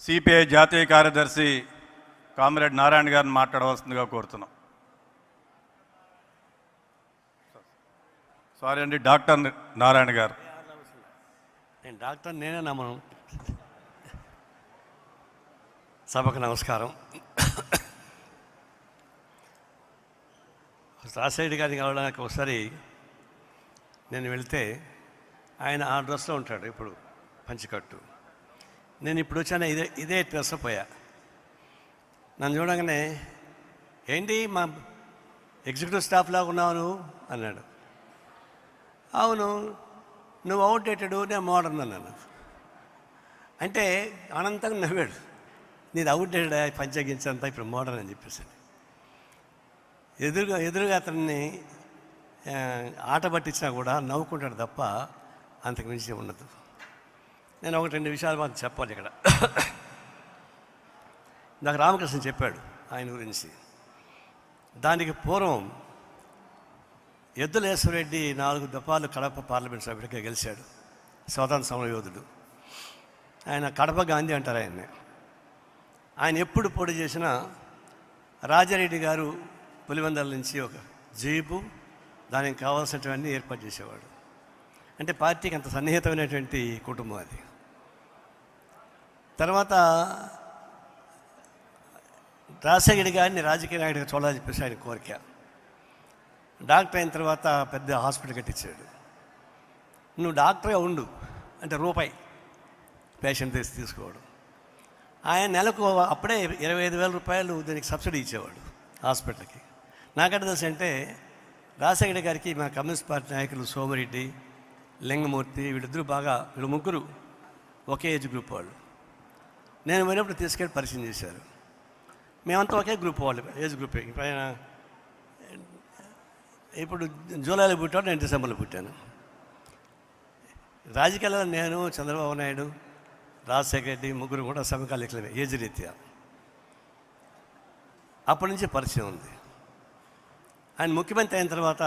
CPI జాతీయ కార్యదర్శి comrade Narayana గారిని మాట్లాడవలసిందిగా కోరుతున్నాం. సారీ అండి, డాక్టర్ నారాయణ గారు. నేను డాక్టర్ నేనే నమ్మను. సభకు నమస్కారం. రాజశేఖర్ గారిని కలవడానికి ఒకసారి నేను వెళ్తే ఆయన ఆ డ్రెస్లో ఉంటాడు, ఇప్పుడు పంచికట్టు. నేను ఇప్పుడు వచ్చాను ఇదే డ్రెస్ పోయా. నన్ను చూడగానే ఏంటి మా ఎగ్జిక్యూటివ్ స్టాఫ్ లాగా ఉన్నావు నువ్వు అన్నాడు. అవును, నువ్వు అవుట్డేటెడ్, నేను మోడర్న్ అన్నాను. అంటే అనంతంగా నవ్వాడు. నీది అవుట్డేటెడ్, పంచగించంతా ఇప్పుడు మోడర్న్ అని చెప్పేసి. ఎదురుగా అతన్ని ఆట పట్టించినా కూడా నవ్వుకుంటాడు తప్ప అంతకు మించి ఉండదు. నేను ఒకటి రెండు విషయాలు మాకు చెప్పాలి ఇక్కడ. నాకు రామకృష్ణ చెప్పాడు ఆయన గురించి. దానికి పూర్వం ఎద్దులేశ్వరరెడ్డి 4 దఫాలు కడప పార్లమెంట్ సభ్యుడిగా గెలిచాడు, స్వాతంత్ర సమరయోధుడు. ఆయన కడప గాంధీ అంటారు ఆయన్ని. ఆయన ఎప్పుడు పోటీ చేసినా రాజారెడ్డి గారు పులివెందల నుంచి ఒక జీపు, దానికి కావాల్సినటువన్నీ ఏర్పాటు చేసేవాడు. అంటే పార్టీకి అంత సన్నిహితమైనటువంటి కుటుంబం అది. తర్వాత రాజశేఖర్ గారిని రాజకీయ నాయకుడిగా చూడాలని చెప్పేసి ఆయన కోరిక. డాక్టర్ అయిన తర్వాత పెద్ద హాస్పిటల్ కట్టించాడు. నువ్వు డాక్టర్గా ఉండు అంటే రూపాయి పేషెంట్ తీసుకోవడం. ఆయన నెలకు అప్పుడే 25,000 రూపాయలు దీనికి సబ్సిడీ ఇచ్చేవాడు హాస్పిటల్కి. నాకంటే తెలుసు అంటే రాజశేఖర్ గారికి మన కమ్యూనిస్ట్ పార్టీ నాయకులు సోమిరెడ్డి, లింగమూర్తి, వీళ్ళు ముగ్గురు ఒకే ఏజ్ గ్రూప్ వాళ్ళు. నేను పోయినప్పుడు తీసుకెళ్ళి పరిచయం చేశారు. మేమంతా ఒకే గ్రూప్ వాళ్ళు, ఏజ్ గ్రూపే. ఇప్పుడు జూలైలో పుట్టాడు, నేను డిసెంబర్లో పుట్టాను. రాజకీయాల్లో నేను, చంద్రబాబు నాయుడు, రాజశేఖర్ రెడ్డి ముగ్గురు కూడా సమకాలీకులమే ఏజ్ రీత్యా. అప్పటి నుంచి పరిచయం ఉంది. ఆయన ముఖ్యమంత్రి అయిన తర్వాత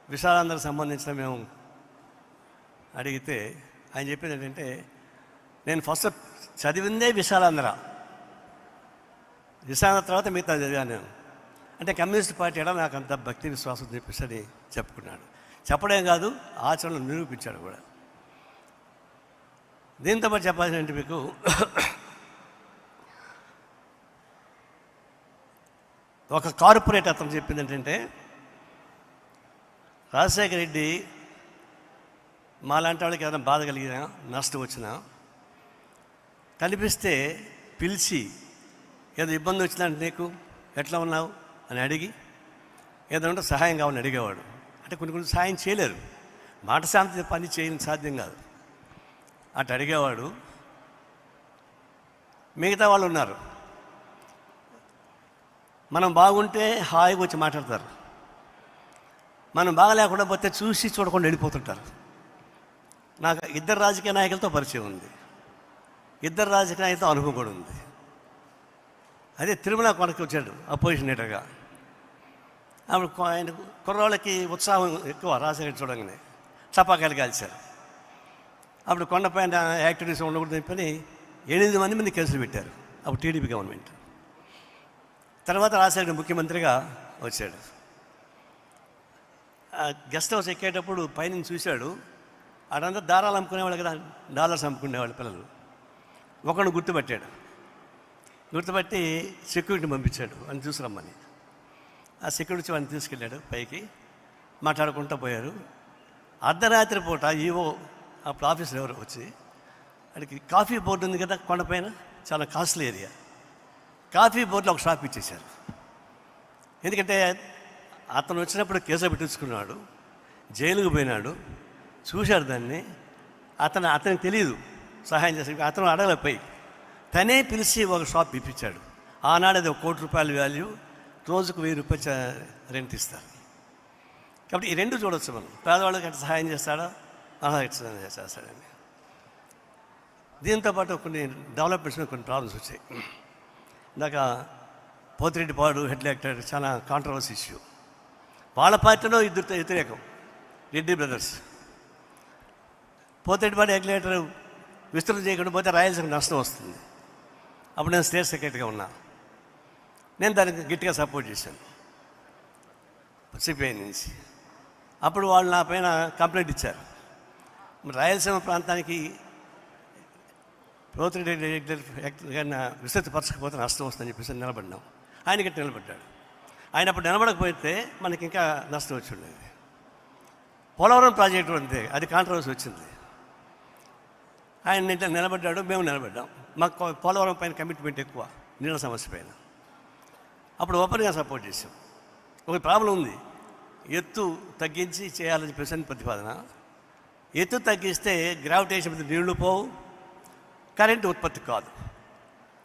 విశాలాంధ్రకు సంబంధించిన మేము అడిగితే ఆయన చెప్పేది ఏంటంటే, నేను ఫస్ట్ చదివిందే విశాలాంధ్ర తర్వాత మిగతా చదివాను నేను. అంటే కమ్యూనిస్ట్ పార్టీ అంటే నాకు అంత భక్తి విశ్వాసం చెప్పేసి అని చెప్పుకున్నాడు. చెప్పడం కాదు, ఆచరణలు నిరూపించాడు కూడా. దీంతో పాటు చెప్పాల్సిందంటే మీకు ఒక కార్పొరేట్ అతను చెప్పింది ఏంటంటే, రాజశేఖర రెడ్డి మాలాంటి వాళ్ళకి ఏదైనా బాధ కలిగినా, నష్టం వచ్చినా కనిపిస్తే పిలిచి ఏదో ఇబ్బంది వచ్చిందంటే నీకు ఎట్లా ఉన్నావు అని అడిగి ఏదంటే సహాయం కావాలని అడిగేవాడు. అంటే కొన్ని సహాయం చేయలేరు, మాట శాంతి పని చేయడం సాధ్యం కాదు. అటు అడిగేవాడు. మిగతా వాళ్ళు ఉన్నారు, మనం బాగుంటే హాయిగా వచ్చి మాట్లాడతారు, మనం బాగలేకుండా పోతే చూసి చూడకుండా వెళ్ళిపోతుంటారు. నాకు 2 రాజకీయ నాయకులతో పరిచయం ఉంది, 2 రాజకీయ నాయకులతో అనుభవం కూడా ఉంది. అదే తిరుమల కొనకి వచ్చాడు అపోజిషన్ లీడర్గా. అప్పుడు ఆయన కుర్రాళ్ళకి ఉత్సాహం ఎక్కువ, రాజశేఖర్ చూడగానే చపాకాయలు కాల్చారు. అప్పుడు కొండపైన యాక్టివిటీస్ ఉండకూడదు చెప్పని 8 మంది కేసులు పెట్టారు అప్పుడు టీడీపీ గవర్నమెంట్. తర్వాత రాజశేఖర్ ముఖ్యమంత్రిగా వచ్చాడు. గెస్ట్ హౌస్ ఎక్కేటప్పుడు పైన చూశాడు, అడంతా దారాలు అమ్ముకునేవాళ్ళు కదా, డాలర్స్ అమ్ముకునేవాళ్ళు పిల్లలు. ఒకడు గుర్తుపట్టి సెక్యూరిటీ పంపించాడు అని చూసిరమ్మని. ఆ సెక్యూరిటీ వాడిని తీసుకెళ్ళాడు పైకి, మాట్లాడుకుంటూ పోయారు. అర్ధరాత్రి పూట ఈవో అప్పుడు ఆఫీసులో ఎవరు వచ్చి అక్కడికి కాఫీ బోర్డు ఉంది కదా కొండపైన, చాలా కాస్ట్లీ ఏరియా, కాఫీ బోర్డులో ఒక షాప్ ఇచ్చేశారు. ఎందుకంటే అతను వచ్చినప్పుడు కేసు పెట్టించుకున్నాడు, జైలుకు పోయినాడు, చూశాడు దాన్ని. అతనికి తెలియదు సహాయం చేసి, అతను అడగలేపోయి తనే పిలిచి ఒక షాప్ ఇప్పించాడు. ఆనాడు అది 1 కోటి రూపాయల వాల్యూ, రోజుకు 1000 రూపాయలు రెంట్ ఇస్తారు. కాబట్టి ఈ రెండు చూడవచ్చు మనం. పేదవాళ్ళకి అంటే సహాయం చేస్తాడా, అలా చేస్తాడని. దీంతోపాటు కొన్ని డెవలప్మెంట్స్ కొన్ని ప్రాబ్లమ్స్ వచ్చాయి. ఇందాక పోతిరెడ్డిపాడు హెడ్ లెక్టర్ చాలా కాంట్రవర్సీ ఇష్యూ. వాళ్ళ పార్టీలో 2 వ్యతిరేకం, రెడ్డి బ్రదర్స్. పోతిరెడ్డిపాడు హెడ్ లెక్టర్ విస్తృతం చేయకుండా పోతే రాయలసీమకు నష్టం వస్తుంది, అప్పుడు నేను స్టేట్ సెక్రటరీగా ఉన్నా. నేను దానికి గట్టిగా సపోర్ట్ చేశాను సిపిఐ నుంచి. అప్పుడు వాళ్ళు నా పైన కంప్లైంట్ ఇచ్చారు. రాయలసీమ ప్రాంతానికి పోతిరెడ్డి విస్తృతపరచకపోతే నష్టం వస్తుందని చెప్పేసి నిలబడినాం. ఆయన గట్టి నిలబడ్డాడు. ఆయన అప్పుడు నిలబడకపోతే మనకి ఇంకా నష్టం వచ్చి ఉండేది. పోలవరం ప్రాజెక్టు అంతే, అది కాంట్రవర్సీ వచ్చింది. ఆయన నిలబడ్డాడు, మేము నిలబడ్డాం. మాకు పోలవరం పైన కమిట్మెంట్ ఎక్కువ, నీళ్ళ సమస్య పైన. అప్పుడు ఓపెన్గా సపోర్ట్ చేసాం. ఒక ప్రాబ్లం ఉంది, ఎత్తు తగ్గించి చేయాలని చెప్పేసి ప్రతిపాదన. ఎత్తు తగ్గిస్తే గ్రావిటేషన్ మీద నీళ్లు పోవు, కరెంటు ఉత్పత్తి కాదు.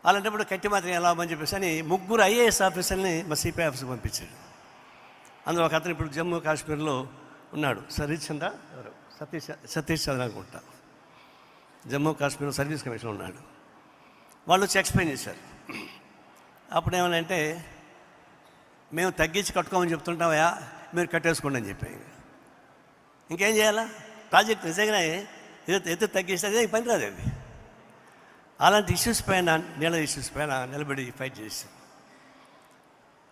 అలాంటప్పుడు కట్టి మాత్రం ఎలా అని చెప్పేసి అని 3 ఐఏఎస్ ఆఫీసర్ని మా సిపిఐ ఆఫీస్కి పంపించాడు. అందులో ఒక అతను ఇప్పుడు జమ్మూ కాశ్మీర్లో ఉన్నాడు, సతీష్ చంద్ర అనుకుంటా, జమ్మూ కాశ్మీర్ సర్వీస్ కమిషన్ ఉన్నాడు. వాళ్ళు వచ్చి ఎక్స్ప్లెయిన్ చేశారు. అప్పుడు ఏమనంటే, మేము తగ్గించి కట్టుకోమని చెప్తుంటామయా, మీరు కట్టేసుకోండి అని చెప్పి. ఇంకేం చేయాలా? ప్రాజెక్ట్ నిజంగానే ఎత్తు తగ్గిస్తే అదే పని రాదు. అది అలాంటి ఇష్యూస్ పైన, నీళ్ళ ఇష్యూస్ పైన నిలబడి ఫైట్ చేసి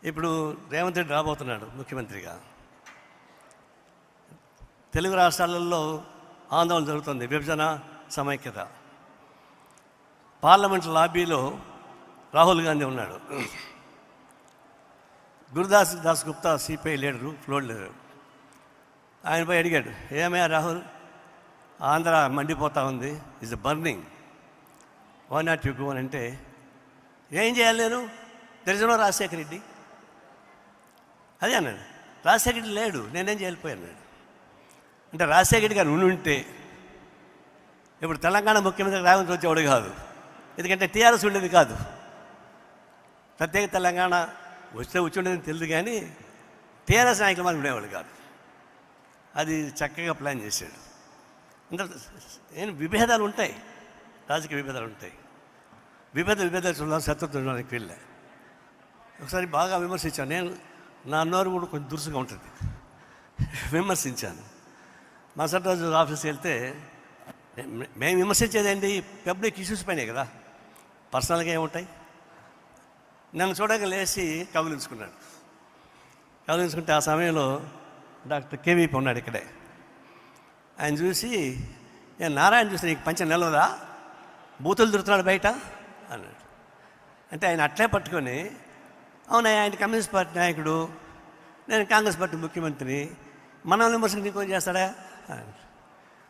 ఇప్పుడు రేవంత్ రెడ్డి రాబోతున్నాడు ముఖ్యమంత్రిగా. తెలుగు రాష్ట్రాలలో ఆందోళన జరుగుతుంది, విభజన సమైక్యత. పార్లమెంట్ లాబీలో రాహుల్ గాంధీ ఉన్నాడు, Gurudas Gupta CPI leader, floor leader. ఆయన పోయి అడిగాడు, ఏమయ్యా రాహుల్, ఆంధ్ర మండిపోతూ ఉంది, is burning, why not you go అని అంటే, ఏం చేయాలి నేను, there is no Rajasekhara Reddy. అదే అన్నాడు, రాజశేఖర రెడ్డి లేడు, నేనేం చేయలేకపోయాను. అంటే రాజశేఖర రెడ్డి గారు ఉంటే ఇప్పుడు తెలంగాణ ముఖ్యమంత్రి రేవంత్ వచ్చేవాడు కాదు, ఎందుకంటే టీఆర్ఎస్ ఉండేది కాదు. ప్రత్యేక తెలంగాణ వస్తే వచ్చి ఉండేదని తెలియదు, కానీ టీఆర్ఎస్ నాయకులు మాత్రం ఉండేవాళ్ళు కాదు. అది చక్కగా ప్లాన్ చేశాడు. అంటే విభేదాలు ఉంటాయి, రాజకీయ విభేదాలు ఉంటాయి. విభేదాలు చూడాలి, శత్రుత్వం చూడడానికి వెళ్ళా. ఒకసారి బాగా విమర్శించాను నేను, నా నోరు కూడా కొంచెం దురుసుగా ఉంటుంది, విమర్శించాను. మరుసటి రోజు ఆఫీస్కి వెళ్తే, మేము విమర్శించేదండి పబ్లిక్ ఇష్యూస్ పైనే కదా, పర్సనల్గా ఏముంటాయి. నన్ను చూడగా లేచి కౌగిలించుకుంటే ఆ సమయంలో డాక్టర్ కేవీపీ ఉన్నాడు ఇక్కడే. ఆయన చూసి, నేను నారాయణ చూసి, నీకు పంచ నిలవదా, బూతులు తిరుగుతున్నాడు బయట అన్నాడు. అంటే ఆయన అట్లే పట్టుకొని, అవునా ఆయన కమ్యూనిస్ట్ పార్టీ నాయకుడు, నేను కాంగ్రెస్ పార్టీ ముఖ్యమంత్రిని, మనల్ని విమర్శకు నీకు చేస్తాడా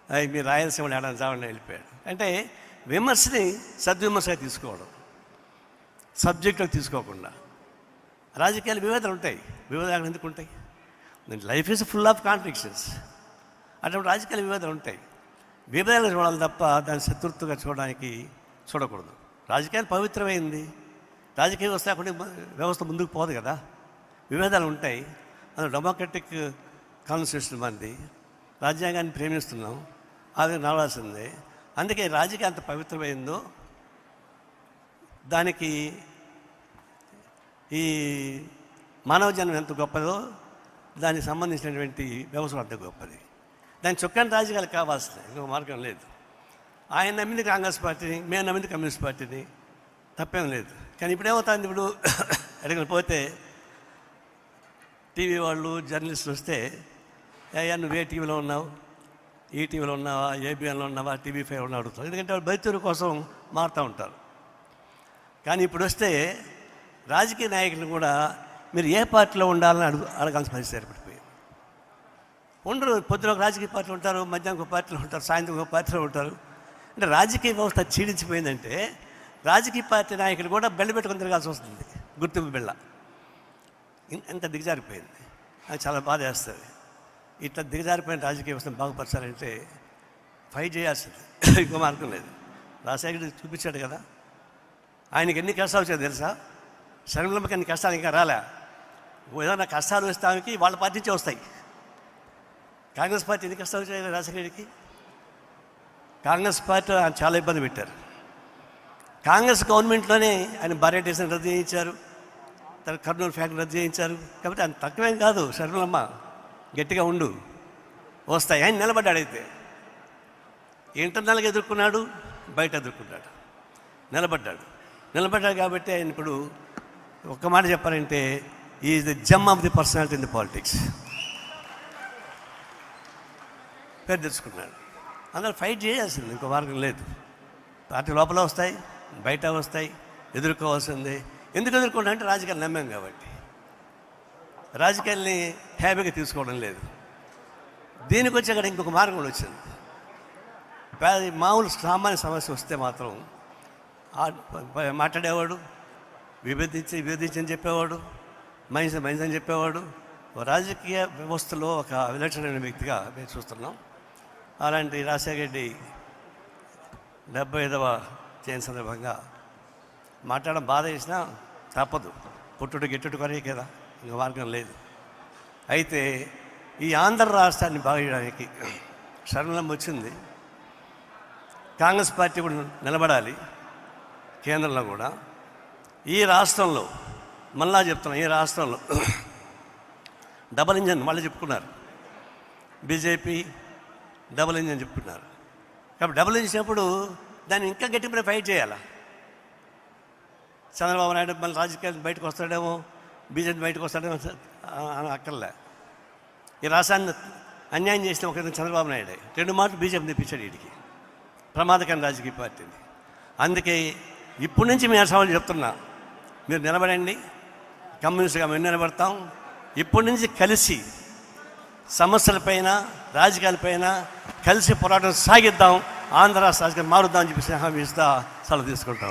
అవి మీరు రాయలసీమలో ఏడాది చావని వెళ్ళిపోయాడు. అంటే విమర్శని సద్విమర్శగా తీసుకోవడం, సబ్జెక్టులు తీసుకోకుండా. రాజకీయాలు విభేదాలు ఉంటాయి, విభేదాలు ఎందుకు ఉంటాయి? Life is full of contradictions. అటువంటి రాజకీయాల విభేదాలు ఉంటాయి. విభేదాలు చూడాలి తప్ప దాన్ని శత్రుత్వంగా చూడకూడదు. రాజకీయాలు పవిత్రమైంది, రాజకీయ వ్యవస్థ ముందుకు పోదు కదా, విభేదాలు ఉంటాయి. అందులో డెమోక్రటిక్ కాన్స్టిట్యూషన్ మంది, రాజ్యాంగాన్ని ప్రేమిస్తున్నాం, అది నడవాల్సిందే. అందుకే రాజకీయం అంత పవిత్రమైందో దానికి ఈ మానవ జన్మ ఎంత గొప్పదో దానికి సంబంధించినటువంటి వ్యవస్థ అంత గొప్పది. దాని చొక్కాని రాజకీయాలు కావాల్సిందే, ఇంకో మార్గం లేదు. ఆయన నమ్మింది కాంగ్రెస్ పార్టీని, మేము నమ్మింది కమ్యూనిస్ట్ పార్టీని, తప్పేం లేదు. కానీ ఇప్పుడేమవుతుంది, ఇప్పుడు ఎక్కడికి పోతే టీవీ వాళ్ళు జర్నలిస్టులు వస్తే, అయ్యా నువ్వు ఏ టీవీలో ఉన్నావు, ఈ టీవీలో ఉన్నావా, ఏబిఎన్లో ఉన్నావా, టీవీ5 ఉన్నావు అడుగుతారు. ఎందుకంటే వాళ్ళు బయటూరు కోసం మారుతూ ఉంటారు. కానీ ఇప్పుడు వస్తే రాజకీయ నాయకులు కూడా మీరు ఏ పార్టీలో ఉండాలని అడగాల్సిన పరిస్థితి ఏర్పడిపోయింది. ఉండరు, పొద్దున ఒక రాజకీయ పార్టీలో ఉంటారు, మధ్యాహ్నం ఒక పార్టీలో ఉంటారు, సాయంత్రం ఒక పార్టీలో ఉంటారు. అంటే రాజకీయ వ్యవస్థ క్షీణించిపోయిందంటే రాజకీయ పార్టీ నాయకులు కూడా బెల్ల పెట్టుకొని తిరగాల్సి వస్తుంది, గుర్తింపు బిళ్ళ. ఎంత దిగజారిపోయింది, అది చాలా బాధ వేస్తుంది. ఇట్లా దిగజారిపోయిన రాజకీయ వ్యవస్థను బాగుపరచాలంటే ఫైట్ చేయాల్సింది, ఇంకో మార్గం లేదు. రాజశేఖర్ చూపించాడు కదా, ఆయనకి ఎన్ని కష్టాలు వచ్చాయో తెలుసా? శర్మిలమ్మకి అన్ని కష్టాలు ఇంకా రాలే. ఏదైనా కష్టాలు వస్తానికి వాళ్ళ పార్టీ నుంచే వస్తాయి. కాంగ్రెస్ పార్టీ ఎన్ని కష్టాలు వచ్చాయి రాజశేఖర్కి? కాంగ్రెస్ పార్టీ చాలా ఇబ్బంది పెట్టారు. కాంగ్రెస్ గవర్నమెంట్లోనే ఆయన భార్య స్టేషన్ రద్దు చేయించారు, తర్వాత కర్నూలు ఫ్యాక్టరీ రద్దు చేయించారు. కాబట్టి అంత తక్కువేం కాదు. శర్మిలమ్మ గట్టిగా ఉండు, వస్తాయి. ఆయన నిలబడ్డాడైతే ఇంటర్నల్గా ఎదుర్కొన్నాడు, బయట ఎదుర్కొన్నాడు, నిలబడ్డాడు. నిలబడ్డాడు కాబట్టి ఆయన ఇప్పుడు ఒక్క మాట చెప్పాలంటే is the Jammu of the personality in the politics. పేరు తెచ్చుకున్నాడు. అందరూ ఫైట్ చేయాల్సింది, ఇంకో మార్గం లేదు. పార్టీ లోపల వస్తాయి, బయట వస్తాయి, ఎదుర్కోవాల్సిందే. ఎందుకు ఎదుర్కోవడం అంటే రాజకీయాలు నమ్మాం కాబట్టి. రాజకీయాల్ని హ్యాపీగా తీసుకోవడం లేదు. దీనికి వచ్చి అక్కడ ఇంకొక మార్గం కూడా వచ్చింది. మామూలు సామాన్య సమస్య వస్తే మాత్రం మాట్లాడేవాడు, విభేదించి అని చెప్పేవాడు, మనిషి అని చెప్పేవాడు. రాజకీయ వ్యవస్థలో ఒక విలక్షణమైన వ్యక్తిగా మేము చూస్తున్నాం. అలాంటి రాజశేఖర రెడ్డి 75వ జయంతి సందర్భంగా మాట్లాడడం బాధ చేసినా తప్పదు. పుట్టుడు గిట్టుడు కొరే కదా, ఇంకా మార్గం లేదు. అయితే ఈ ఆంధ్ర రాష్ట్రాన్ని బాగు చేయడానికి శరణం వచ్చింది. కాంగ్రెస్ పార్టీ కూడా నిలబడాలి కేంద్రంలో కూడా. ఈ రాష్ట్రంలో మళ్ళా చెప్తున్నాం, ఈ రాష్ట్రంలో డబల్ ఇంజన్ మళ్ళీ చెప్పుకున్నారు. బీజేపీ డబల్ ఇంజన్ చెప్పుకున్నారు. కాబట్టి డబుల్ ఇచ్చినప్పుడు దాన్ని ఇంకా గట్టిగా ఫైట్ చేయాలా. చంద్రబాబు నాయుడు మళ్ళీ రాజకీయాలు బయటకు వస్తాడేమో, బీజేపీ బయటకు వస్తాడేమో అని అక్కర్లే. ఈ రాష్ట్రాన్ని అన్యాయం చేసిన ఒక చంద్రబాబు నాయుడే 2 మాటలు బీజేపీ తెప్పించాడు వీడికి, ప్రమాదకరం రాజకీయ పార్టీని. అందుకే ఇప్పటి నుంచి మేము సవాళ్ళు చెప్తున్నా, మీరు నిలబడండి, కమ్యూనిస్ట్గా మేము నిలబడతాం. ఇప్పటి నుంచి కలిసి సమస్యలపైన రాజకీయాలపైన కలిసి పోరాటం సాగిద్దాం, ఆంధ్ర రాష్ట్ర రాజకీయాలు మారుద్దాం అని చెప్పేసి హామీ ఇస్తా సెలవు తీసుకుంటాం.